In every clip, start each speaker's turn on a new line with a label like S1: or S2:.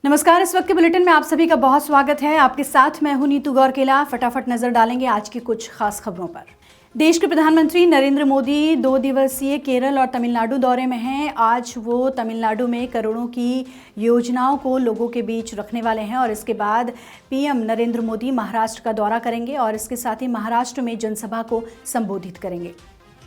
S1: नमस्कार। इस वक्त के बुलेटिन में आप सभी का बहुत स्वागत है। आपके साथ मैं हूं नीतू गौरकेला। फटाफट नजर डालेंगे आज की कुछ खास खबरों पर। देश के प्रधानमंत्री नरेंद्र मोदी 2 दिवसीय केरल और तमिलनाडु दौरे में हैं। आज वो तमिलनाडु में करोड़ों की योजनाओं को लोगों के बीच रखने वाले हैं और इसके बाद पीएम नरेंद्र मोदी महाराष्ट्र का दौरा करेंगे और इसके साथ ही महाराष्ट्र में जनसभा को संबोधित करेंगे।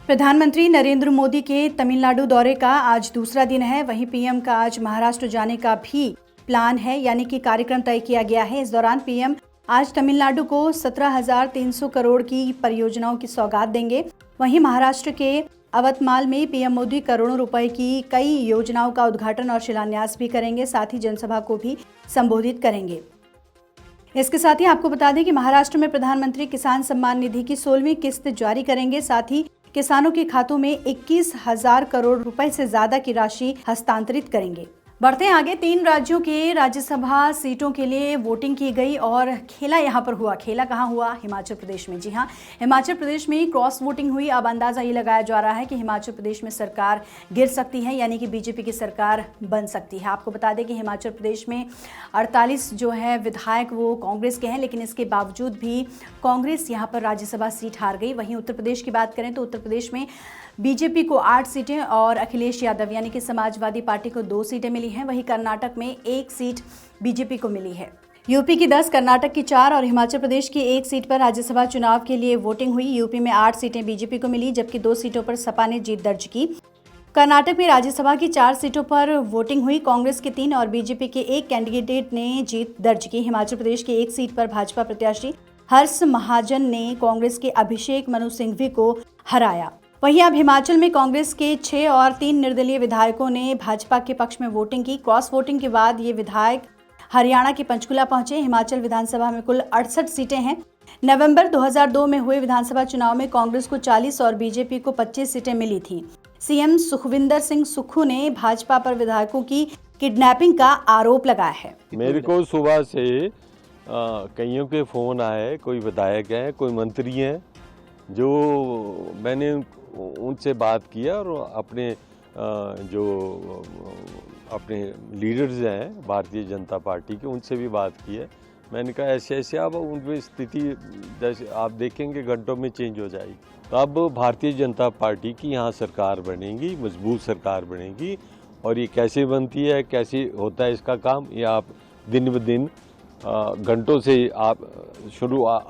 S1: प्रधानमंत्री नरेंद्र मोदी के तमिलनाडु दौरे का आज दूसरा दिन है। वहीं पीएम का आज महाराष्ट्र जाने का भी प्लान है, यानी कि कार्यक्रम तय किया गया है। इस दौरान पीएम आज तमिलनाडु को 17,300 करोड़ की परियोजनाओं की सौगात देंगे। वहीं महाराष्ट्र के अवतमाल में पीएम मोदी करोड़ों रुपए की कई योजनाओं का उद्घाटन और शिलान्यास भी करेंगे, साथ ही जनसभा को भी संबोधित करेंगे। इसके साथ ही आपको बता दें कि महाराष्ट्र में प्रधानमंत्री किसान सम्मान निधि की 16वीं किस्त जारी करेंगे। साथ ही किसानों के खातों में 21,000 करोड़ रुपए से ज्यादा की राशि हस्तांतरित करेंगे। बढ़ते आगे, 3 राज्यों के राज्यसभा सीटों के लिए वोटिंग की गई और खेला यहाँ पर हुआ। खेला कहाँ हुआ? हिमाचल प्रदेश में। जी हाँ, हिमाचल प्रदेश में क्रॉस वोटिंग हुई। अब अंदाजा ये लगाया जा रहा है कि हिमाचल प्रदेश में सरकार गिर सकती है, यानी कि बीजेपी की सरकार बन सकती है। आपको बता दें कि हिमाचल प्रदेश में 48 जो है विधायक वो कांग्रेस के हैं, लेकिन इसके बावजूद भी कांग्रेस यहाँ पर राज्यसभा सीट हार गई। वहीं उत्तर प्रदेश की बात करें तो उत्तर प्रदेश में बीजेपी को 8 सीटें और अखिलेश यादव यानी कि समाजवादी पार्टी को 2 सीटें मिली हैं। वहीं कर्नाटक में 1 सीट बीजेपी को मिली है। यूपी की 10, कर्नाटक की 4 और हिमाचल प्रदेश की 1 सीट पर राज्यसभा चुनाव के लिए वोटिंग हुई। यूपी में 8 सीटें बीजेपी को मिली, जबकि 2 सीटों पर सपा ने जीत दर्ज की। कर्नाटक में राज्यसभा की 4 सीटों पर वोटिंग हुई। कांग्रेस के 3 और बीजेपी के 1 कैंडिडेट ने जीत दर्ज की। हिमाचल प्रदेश की 1 सीट पर भाजपा प्रत्याशी हर्ष महाजन ने कांग्रेस के अभिषेक मनु सिंघवी को हराया। वहीं अब हिमाचल में कांग्रेस के 6 और 3 निर्दलीय विधायकों ने भाजपा के पक्ष में वोटिंग की। क्रॉस वोटिंग के बाद ये विधायक हरियाणा के पंचकुला पहुंचे। हिमाचल विधानसभा में कुल 68 सीटें हैं। नवंबर 2002 में हुए विधानसभा चुनाव में कांग्रेस को 40 और बीजेपी को 25 सीटें मिली थी। सीएम सुखविंदर सिंह सुक्खू ने भाजपा पर विधायकों की किडनैपिंग का आरोप लगाया है।
S2: मेरे को सुबह से कईयों के फोन आए, कोई विधायक हैं, कोई मंत्री हैं, जो मैंने उनसे बात किया और अपने जो अपने लीडर्स हैं भारतीय जनता पार्टी के, उनसे भी बात की है। मैंने कहा ऐसे ऐसे अब उनकी स्थिति जैसे आप देखेंगे घंटों में चेंज हो जाएगी। तो अब भारतीय जनता पार्टी की यहाँ सरकार बनेगी, मजबूत सरकार बनेगी। और ये कैसे बनती है, कैसे होता है इसका काम, ये आप दिन ब दिन घंटों से आप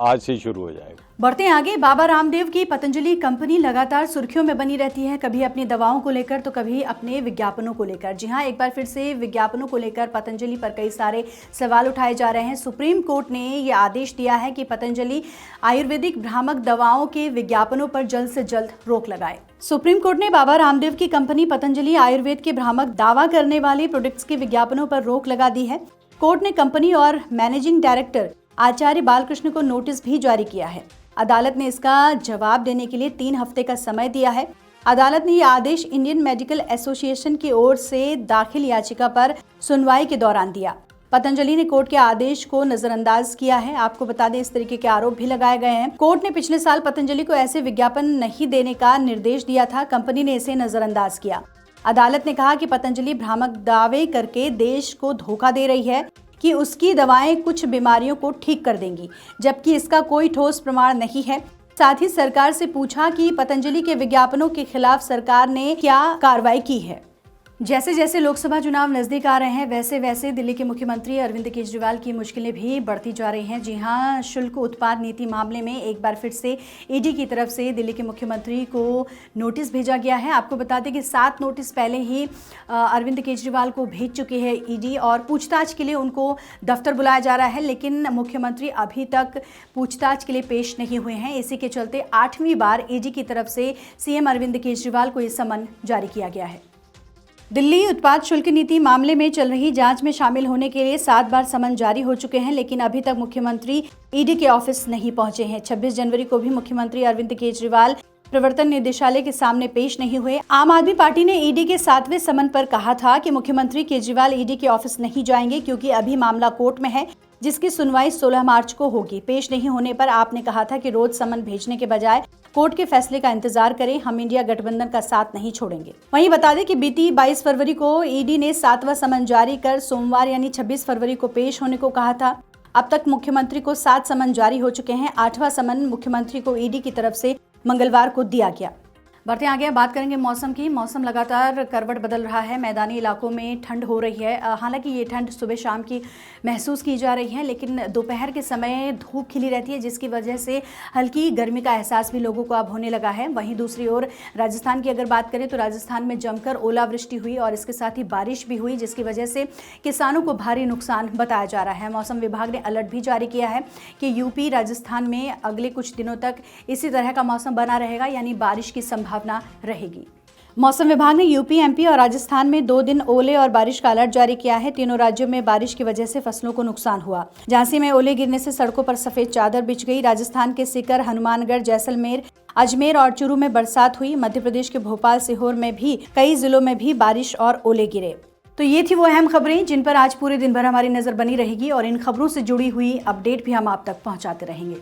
S2: आज से शुरू हो जाएगा।
S1: बढ़ते आगे, बाबा रामदेव की पतंजलि कंपनी लगातार सुर्खियों में बनी रहती है, कभी अपनी दवाओं को लेकर तो कभी अपने विज्ञापनों को लेकर। जी हां, एक बार फिर से विज्ञापनों को लेकर पतंजलि पर कई सारे सवाल उठाए जा रहे हैं। सुप्रीम कोर्ट ने ये आदेश दिया है कि पतंजलि आयुर्वेदिक भ्रामक दवाओं के विज्ञापनों पर जल्द से जल्द रोक लगाए। सुप्रीम कोर्ट ने बाबा रामदेव की कंपनी पतंजलि आयुर्वेद के भ्रामक दावा करने वाले प्रोडक्ट्स के विज्ञापनों पर रोक लगा दी है। कोर्ट ने कंपनी और मैनेजिंग डायरेक्टर आचार्य बालकृष्ण को नोटिस भी जारी किया है। अदालत ने इसका जवाब देने के लिए 3 हफ्ते का समय दिया है। अदालत ने यह आदेश इंडियन मेडिकल एसोसिएशन की ओर से दाखिल याचिका पर सुनवाई के दौरान दिया। पतंजलि ने कोर्ट के आदेश को नजरअंदाज किया है। आपको बता दें, इस तरीके के आरोप भी लगाए गए हैं। कोर्ट ने पिछले साल पतंजलि को ऐसे विज्ञापन नहीं देने का निर्देश दिया था। कंपनी ने इसे नजरअंदाज किया। अदालत ने कहा कि पतंजलि भ्रामक दावे करके देश को धोखा दे रही है कि उसकी दवाएं कुछ बीमारियों को ठीक कर देंगी, जबकि इसका कोई ठोस प्रमाण नहीं है। साथ ही सरकार से पूछा कि पतंजलि के विज्ञापनों के खिलाफ सरकार ने क्या कार्रवाई की है। जैसे जैसे लोकसभा चुनाव नजदीक आ रहे हैं, वैसे वैसे दिल्ली के मुख्यमंत्री अरविंद केजरीवाल की मुश्किलें भी बढ़ती जा रही हैं। जी हां, शुल्क उत्पाद नीति मामले में एक बार फिर से ईडी की तरफ से दिल्ली के मुख्यमंत्री को नोटिस भेजा गया है। आपको बता दें कि 7 नोटिस पहले ही अरविंद केजरीवाल को भेज चुके हैं ईडी और पूछताछ के लिए उनको दफ्तर बुलाया जा रहा है, लेकिन मुख्यमंत्री अभी तक पूछताछ के लिए पेश नहीं हुए हैं। इसी के चलते 8वीं बार ईडी की तरफ से सीएम अरविंद केजरीवाल को ये समन जारी किया गया है। दिल्ली उत्पाद शुल्क नीति मामले में चल रही जांच में शामिल होने के लिए 7 बार समन जारी हो चुके हैं, लेकिन अभी तक मुख्यमंत्री ईडी के ऑफिस नहीं पहुंचे हैं। 26 जनवरी को भी मुख्यमंत्री अरविंद केजरीवाल प्रवर्तन निदेशालय के सामने पेश नहीं हुए। आम आदमी पार्टी ने ईडी के 7वें समन पर कहा था कि मुख्यमंत्री केजरीवाल ईडी के ऑफिस नहीं जाएंगे क्योंकि अभी मामला कोर्ट में है, जिसकी सुनवाई 16 मार्च को होगी। पेश नहीं होने पर आपने कहा था कि रोज समन भेजने के बजाय कोर्ट के फैसले का इंतजार करें, हम इंडिया गठबंधन का साथ नहीं छोड़ेंगे। वहीं बता दें कि बीती 22 फरवरी को ईडी ने 7वां समन जारी कर सोमवार यानी 26 फरवरी को पेश होने को कहा था। अब तक मुख्यमंत्री को 7 समन जारी हो चुके हैं। 8वां समन मुख्यमंत्री को ईडी की तरफ से मंगलवार को दिया गया। बढ़ते आगे बात करेंगे मौसम की। मौसम लगातार करवट बदल रहा है। मैदानी इलाकों में ठंड हो रही है। हालांकि ये ठंड सुबह शाम की महसूस की जा रही है, लेकिन दोपहर के समय धूप खिली रहती है, जिसकी वजह से हल्की गर्मी का एहसास भी लोगों को अब होने लगा है। वहीं दूसरी ओर राजस्थान की अगर बात करें तो राजस्थान में जमकर ओलावृष्टि हुई और इसके साथ ही बारिश भी हुई, जिसकी वजह से किसानों को भारी नुकसान बताया जा रहा है। मौसम विभाग ने अलर्ट भी जारी किया है कि यूपी राजस्थान में अगले कुछ दिनों तक इसी तरह का मौसम बना रहेगा, यानी बारिश की संभावना रहेगी। मौसम विभाग ने यूपी, एमपी और राजस्थान में 2 दिन ओले और बारिश का अलर्ट जारी किया है। तीनों राज्यों में बारिश की वजह से फसलों को नुकसान हुआ। झांसी में ओले गिरने से सड़कों पर सफेद चादर बिछ गई। राजस्थान के सीकर, हनुमानगढ़, जैसलमेर, अजमेर और चूरू में बरसात हुई। मध्य प्रदेश के भोपाल, सीहोर में भी कई जिलों में भी बारिश और ओले गिरे। तो ये थी वो अहम खबरें जिन पर आज पूरे दिन भर हमारी नजर बनी रहेगी और इन खबरों से जुड़ी हुई अपडेट भी हम आप तक पहुंचाते रहेंगे।